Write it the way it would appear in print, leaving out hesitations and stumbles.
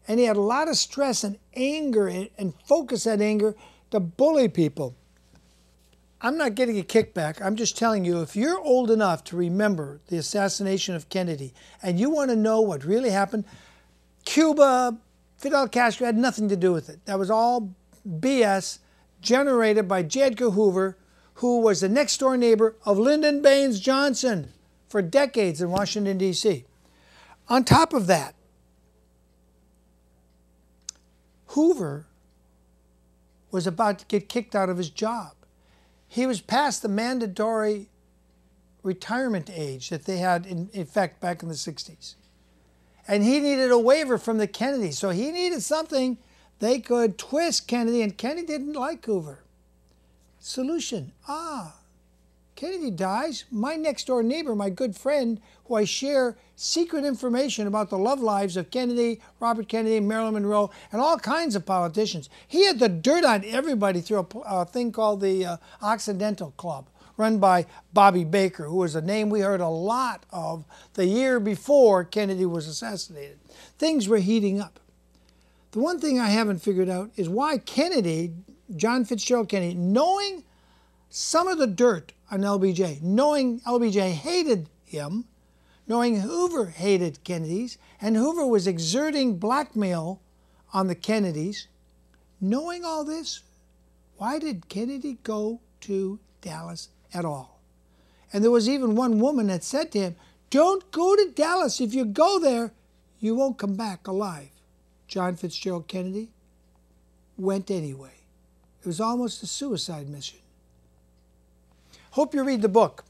And he had a lot of stress and anger and focus that anger to bully people. I'm not getting a kickback. I'm just telling you, if you're old enough to remember the assassination of Kennedy and you want to know what really happened, Cuba, Fidel Castro had nothing to do with it. That was all BS generated by J. Edgar Hoover, who was the next door neighbor of Lyndon Baines Johnson for decades in Washington, D.C. On top of that, Hoover was about to get kicked out of his job. He was past the mandatory retirement age that they had in effect back in the 60s. And he needed a waiver from the Kennedys. So he needed something they could twist Kennedy, and Kennedy didn't like Hoover. Solution. Kennedy dies. My next door neighbor, my good friend, who I share secret information about the love lives of Kennedy, Robert Kennedy, Marilyn Monroe, and all kinds of politicians. He had the dirt on everybody through a thing called the Occidental Club, run by Bobby Baker, who was a name we heard a lot of the year before Kennedy was assassinated. Things were heating up. The one thing I haven't figured out is why Kennedy, John Fitzgerald Kennedy, knowing some of the dirt on LBJ, knowing LBJ hated him, knowing Hoover hated Kennedys, and Hoover was exerting blackmail on the Kennedys, knowing all this, why did Kennedy go to Dallas at all? And there was even one woman that said to him, "Don't go to Dallas. If you go there, you won't come back alive." John Fitzgerald Kennedy went anyway. It was almost a suicide mission. Hope you read the book.